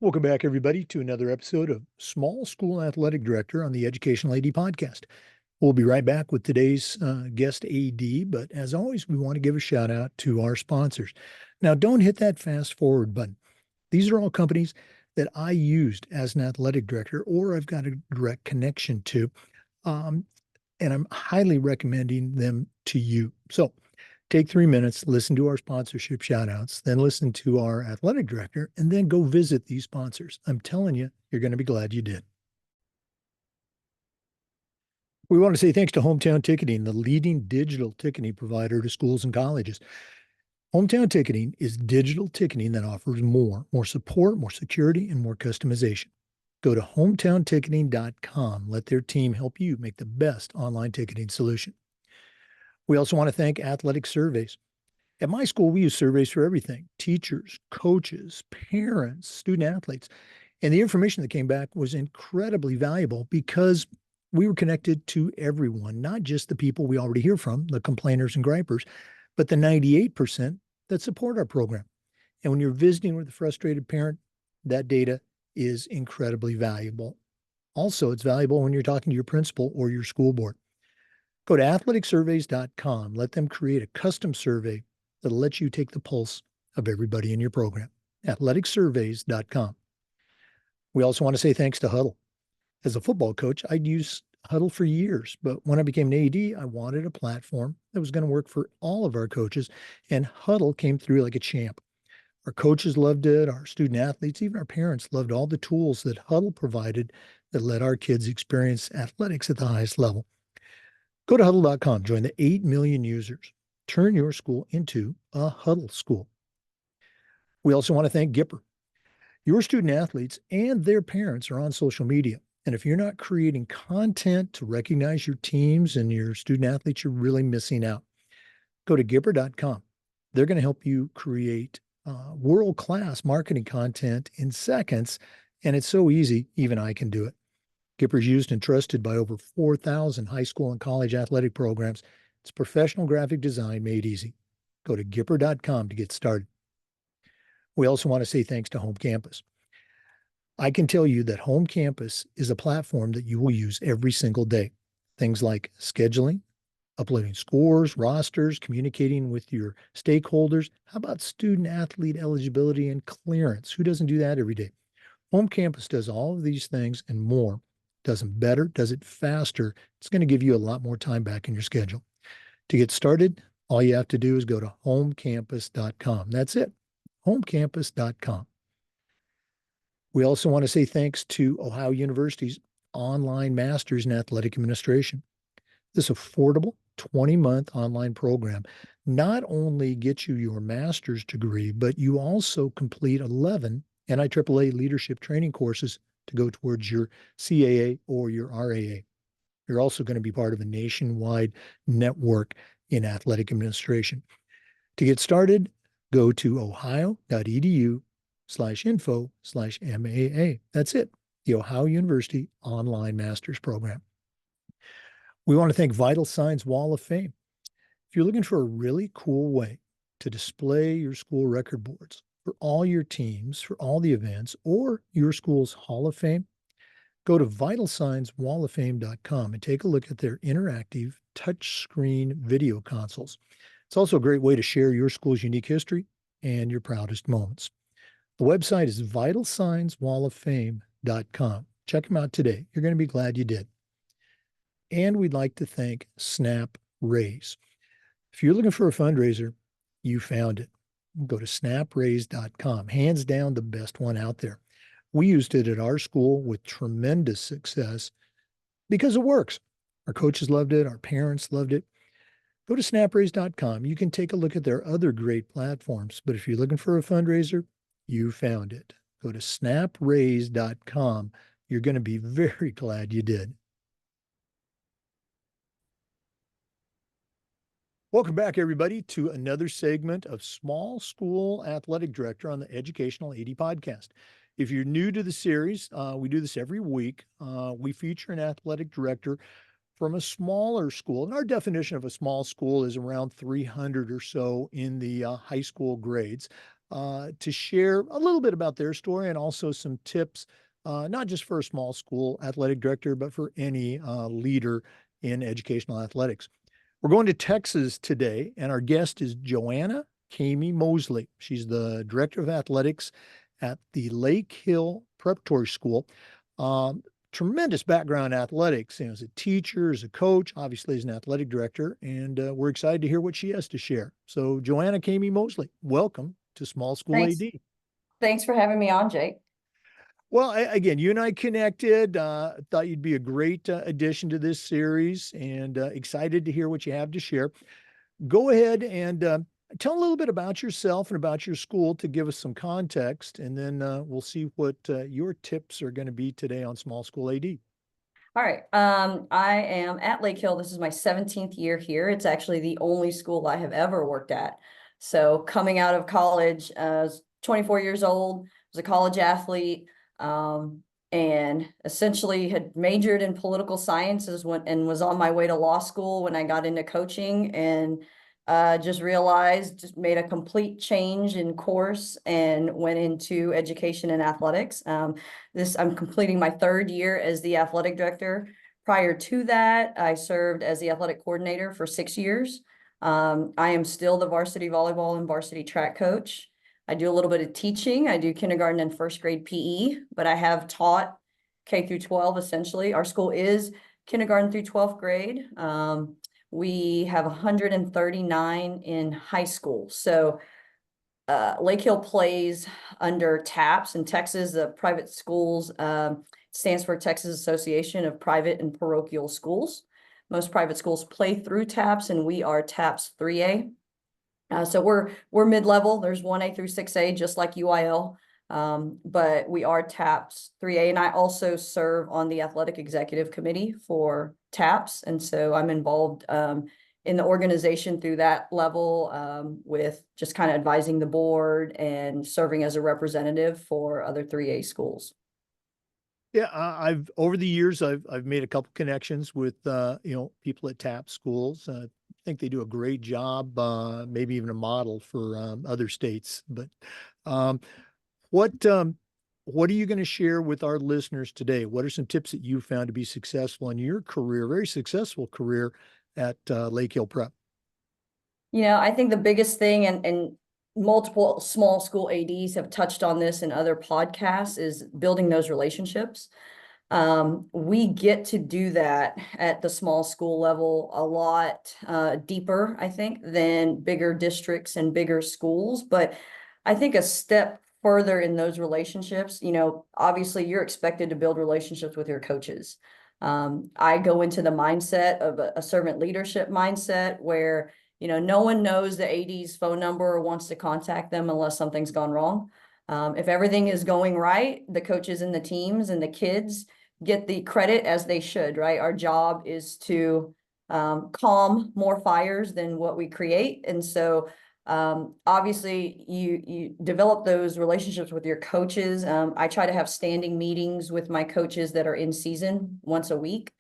Welcome back, everybody, to another episode of Small School Athletic Director on the Educational AD Podcast. We'll be right back with today's guest AD, but as always, we want to give a shout out to our sponsors. Now, don't hit that fast forward button. These are all companies that I used as an athletic director or I've got a direct connection to, um, and I'm highly recommending them to you. So take 3 minutes, listen to our sponsorship shout outs, then listen to our athletic director, and then go visit these sponsors. I'm telling you, you're going to be glad you did. We want to say thanks to Hometown Ticketing, the leading digital ticketing provider to schools and colleges. Hometown Ticketing is digital ticketing that offers more support, more security, and more customization. Go to hometownticketing.com. Let their team help you make the best online ticketing solution. We also want to thank Athletic Surveys. At my school, we use surveys for everything: teachers, coaches, parents, student athletes. And the information that came back was incredibly valuable because we were connected to everyone, not just the people we already hear from, the complainers and gripers, but the 98% that support our program. And when you're visiting with a frustrated parent, that data is incredibly valuable. Also, it's valuable when you're talking to your principal or your school board. Go to athleticsurveys.com. Let them create a custom survey that'll let you take the pulse of everybody in your program. athleticsurveys.com. We also want to say thanks to Huddle. As a football coach, I'd used Huddle for years, but when I became an AD, I wanted a platform that was going to work for all of our coaches, and Huddle came through like a champ. Our coaches loved it, our student athletes, even our parents loved all the tools that Huddle provided that let our kids experience athletics at the highest level. Go to huddle.com, join the 8 million users. Turn your school into a Huddle school. We also want to thank Gipper. Your student athletes and their parents are on social media. And if you're not creating content to recognize your teams and your student athletes, you're really missing out. Go to Gipper.com. They're going to help you create world-class marketing content in seconds. And it's so easy, even I can do it. Gipper is used and trusted by over 4,000 high school and college athletic programs. It's professional graphic design made easy. Go to Gipper.com to get started. We also want to say thanks to Home Campus. I can tell you that Home Campus is a platform that you will use every single day. Things like scheduling, uploading scores, rosters, communicating with your stakeholders. How about student athlete eligibility and clearance? Who doesn't do that every day? Home Campus does all of these things and more. Does them better, does it faster. It's going to give you a lot more time back in your schedule. To get started, all you have to do is go to homecampus.com. That's it, homecampus.com. We also want to say thanks to Ohio University's online master's in athletic administration. This affordable 20-month online program not only gets you your master's degree, but you also complete 11 NIAAA leadership training courses to go towards your CAA or your RAA. You're also going to be part of a nationwide network in athletic administration. To get started, go to ohio.edu/info/MAA. That's it, the Ohio University Online Master's Program. We want to thank Vital Signs Wall of Fame. If you're looking for a really cool way to display your school record boards for all your teams, for all the events, or your school's Hall of Fame, go to vitalsignswalloffame.com and take a look at their interactive touchscreen video consoles. It's also a great way to share your school's unique history and your proudest moments. The website is vitalsignswalloffame.com. Check them out today. You're going to be glad you did. And we'd like to thank Snap Raise. If you're looking for a fundraiser, you found it. Go to snapraise.com. Hands down, the best one out there. We used it at our school with tremendous success because it works. Our coaches loved it. Our parents loved it. Go to snapraise.com. You can take a look at their other great platforms, but if you're looking for a fundraiser, you found it. Go to snapraise.com. You're going to be very glad you did. Welcome back, everybody, to another segment of Small School Athletic Director on the Educational AD Podcast. If you're new to the series, we do this every week. We feature an athletic director from a smaller school. And our definition of a small school is around 300 or so in the high school grades. to share a little bit about their story and also some tips, not just for a small school athletic director, but for any leader in educational athletics. We're going to Texas today, and our guest is Jhoana Cayme-Mosley. She's the director of athletics at the Lakehill Preparatory School. Um, Tremendous background in athletics, as a teacher, as a coach, obviously as an athletic director, and we're excited to hear what she has to share. So, Jhoana Cayme-Mosley, welcome to Small School Thanks. AD. Thanks for having me on, Jake. Well, again, you and I connected. Thought you'd be a great addition to this series, and excited to hear what you have to share. Go ahead and tell a little bit about yourself and about your school to give us some context, and then we'll see what your tips are going to be today on Small School AD. All right. I am at Lake Hill. This is my 17th year here. It's actually the only school I have ever worked at. So coming out of college, I was 24 years old, was a college athlete, and essentially had majored in political sciences and was on my way to law school when I got into coaching, and just realized, just made a complete change in course and went into education and athletics. I'm completing my third year as the athletic director. Prior to that, I served as the athletic coordinator for 6 years. I am still the varsity volleyball and varsity track coach. I do a little bit of teaching. I do kindergarten and first grade PE, but I have taught K through 12 essentially. Our school is kindergarten through 12th grade. We have 139 in high school. So Lake Hill plays under TAPS in Texas, the private schools, stands for Texas Association of Private and Parochial Schools. Most private schools play through TAPS, and we are TAPS 3A. So we're mid-level. There's 1A through 6A, just like UIL. But we are TAPS 3A, and I also serve on the athletic executive committee for TAPS. And so I'm involved in the organization through that level, with just kind of advising the board and serving as a representative for other 3A schools. Yeah, I've over the years I've made a couple connections with people at TAP schools. I think they do a great job, maybe even a model for other states. But um, what what are you going to share with our listeners today? What are some tips that you found to be successful in your career, very successful career at Lake Hill Prep? I think the biggest thing, and multiple small school ADs have touched on this in other podcasts, is building those relationships. We get to do that at the small school level a lot deeper, I think, than bigger districts and bigger schools. But I think a step further in those relationships, obviously you're expected to build relationships with your coaches. I go into the mindset of a servant leadership mindset where no one knows the AD's phone number or wants to contact them unless something's gone wrong. If everything is going right, the coaches and the teams and the kids get the credit as they should, right? Our job is to calm more fires than what we create. And so obviously you develop those relationships with your coaches. I try to have standing meetings with my coaches that are in season once a week.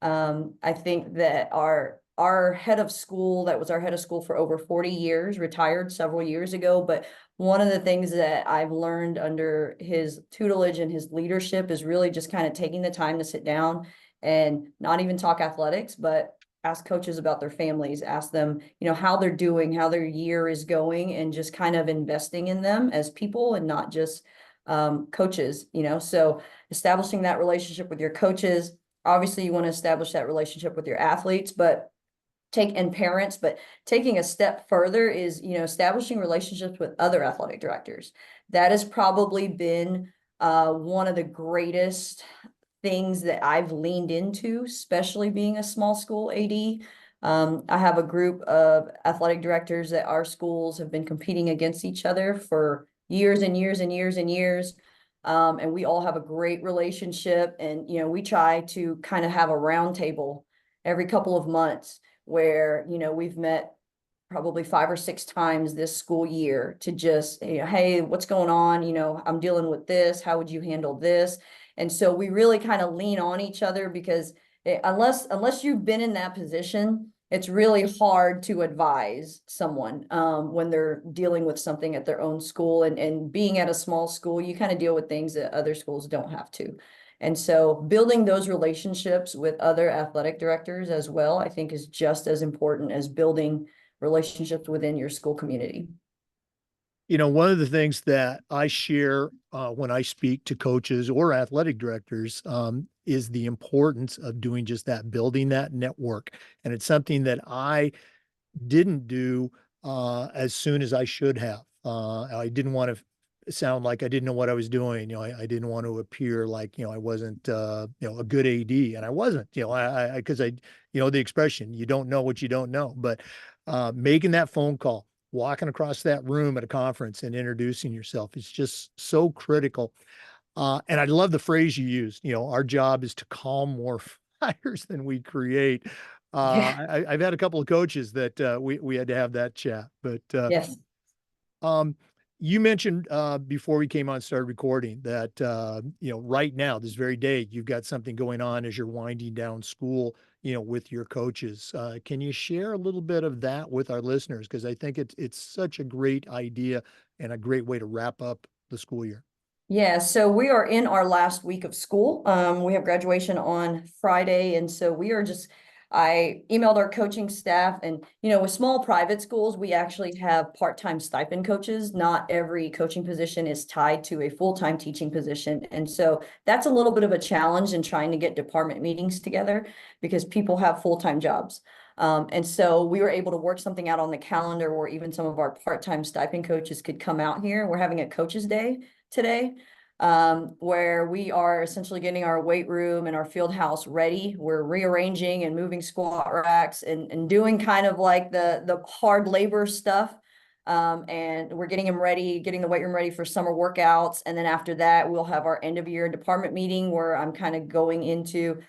I think that our head of school, that was our head of school for over 40 years, retired several years ago. But one of the things that I've learned under his tutelage and his leadership is really just kind of taking the time to sit down and not even talk athletics, but ask coaches about their families, ask them, how they're doing, how their year is going, and just kind of investing in them as people and not just coaches, So establishing that relationship with your coaches. Obviously, you want to establish that relationship with your athletes, but parents, but taking a step further is, establishing relationships with other athletic directors. That has probably been one of the greatest things that I've leaned into, especially being a small school AD. I have a group of athletic directors that our schools have been competing against each other for years and years and years and years. And we all have a great relationship. And, we try to kind of have a round table every couple of months where, we've met probably 5 or 6 times this school year to just, hey, what's going on? I'm dealing with this. How would you handle this? And so we really kind of lean on each other because unless you've been in that position, it's really hard to advise someone when they're dealing with something at their own school, and being at a small school, you kind of deal with things that other schools don't have to. And so building those relationships with other athletic directors as well, I think is just as important as building relationships within your school community. You know, one of the things that I share when I speak to coaches or athletic directors is the importance of doing just that, building that network. And it's something that I didn't do as soon as I should have. I didn't want to sound like I didn't know what I was doing. You know, I didn't want to appear like, I wasn't, a good AD, and I wasn't, because the expression, you don't know what you don't know, but making that phone call, walking across that room at a conference and introducing yourself is just so critical. And I love the phrase you used, our job is to calm more fires than we create. Yeah. I've had a couple of coaches that we had to have that chat, but Yes. um, you mentioned before we came on, started recording that right now, this very day, you've got something going on as you're winding down school, with your coaches. Can you share a little bit of that with our listeners? Because I think it's such a great idea and a great way to wrap up the school year. Yeah, so we are in our last week of school. We have graduation on Friday, and so I emailed our coaching staff, and with small private schools, we actually have part-time stipend coaches. Not every coaching position is tied to a full-time teaching position, and so that's a little bit of a challenge in trying to get department meetings together because people have full-time jobs. And so we were able to work something out on the calendar where even some of our part-time stipend coaches could come out here. We're having a coaches day today, where we are essentially getting our weight room and our field house ready. We're rearranging and moving squat racks and doing kind of like the hard labor stuff. And we're getting them ready, getting the weight room ready for summer workouts. And then after that, we'll have our end of year department meeting where I'm kind of going into,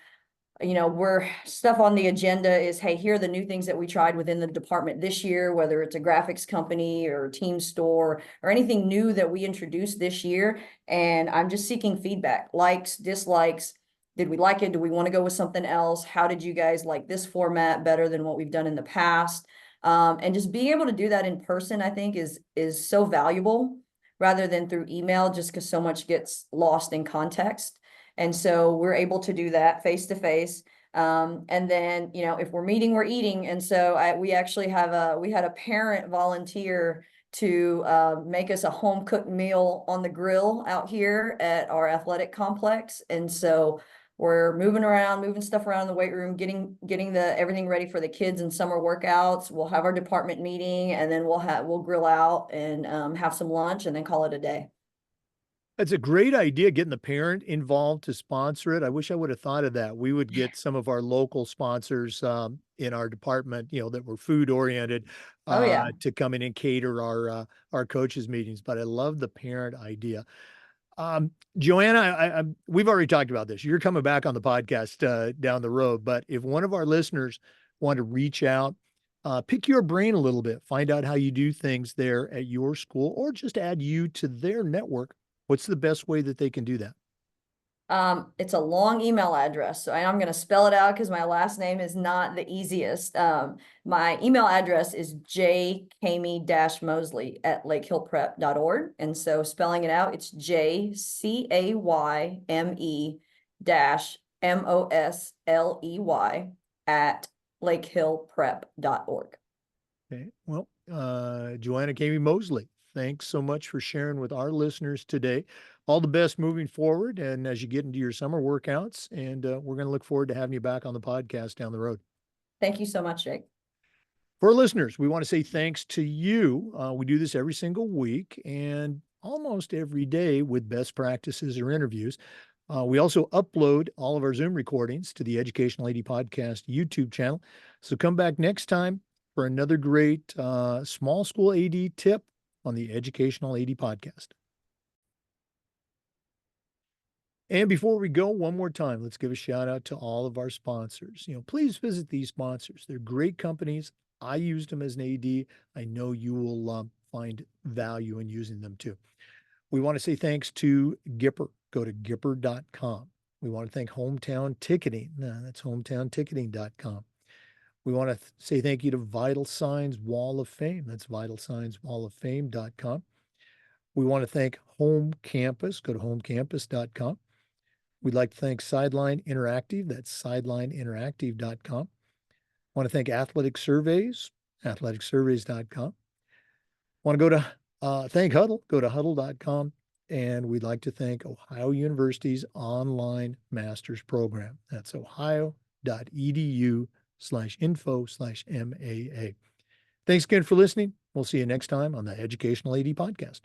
we're stuff on the agenda is, hey, here are the new things that we tried within the department this year, whether it's a graphics company or team store or anything new that we introduced this year. And I'm just seeking feedback, likes, dislikes. Did we like it? Do we want to go with something else? How did you guys like this format better than what we've done in the past? And just being able to do that in person, I think is so valuable rather than through email, just because so much gets lost in context. And so we're able to do that face to face. And then, if we're meeting, we're eating. And so we actually we had a parent volunteer to make us a home cooked meal on the grill out here at our athletic complex. And so we're moving around, moving stuff around in the weight room, getting everything ready for the kids and summer workouts. We'll have our department meeting, and then we'll grill out and have some lunch and then call it a day. It's a great idea getting the parent involved to sponsor it. I wish I would have thought of that. We would get some of our local sponsors in our department, that were food oriented, Oh yeah. to come in and cater our coaches meetings. But I love the parent idea. Jhoana, we've already talked about this. You're coming back on the podcast down the road. But if one of our listeners want to reach out, pick your brain a little bit, find out how you do things there at your school, or just add you to their network, what's the best way that they can do that? It's a long email address, so I'm going to spell it out because my last name is not the easiest. My email address is jcayme-mosley at lakehillprep.org. And so spelling it out, it's JCAYME-MOSLEY at lakehillprep.org. Okay. Well, Jhoana Cayme-Mosley, thanks so much for sharing with our listeners today. All the best moving forward, and as you get into your summer workouts, and we're going to look forward to having you back on the podcast down the road. Thank you so much, Jake. For our listeners, we want to say thanks to you. We do this every single week and almost every day with best practices or interviews. We also upload all of our Zoom recordings to the Educational AD Podcast YouTube channel. So come back next time for another great small school AD tip on the Educational AD Podcast. And before we go, one more time, let's give a shout out to all of our sponsors. Please visit these sponsors. They're great companies. I used them as an AD. I know you will find value in using them too. We want to say thanks to Gipper. Go to Gipper.com. We want to thank Hometown Ticketing. That's hometownticketing.com. We want to say thank you to Vital Signs Wall of Fame. That's vitalsignswalloffame.com. We want to thank Home Campus. Go to homecampus.com. We'd like to thank Sideline Interactive. That's sidelineinteractive.com. Want to thank Athletic Surveys, athleticsurveys.com. Want to go to thank Huddle, go to huddle.com. And we'd like to thank Ohio University's online master's program. That's ohio.edu/info/MAA. Thanks again for listening. We'll see you next time on the Educational AD Podcast.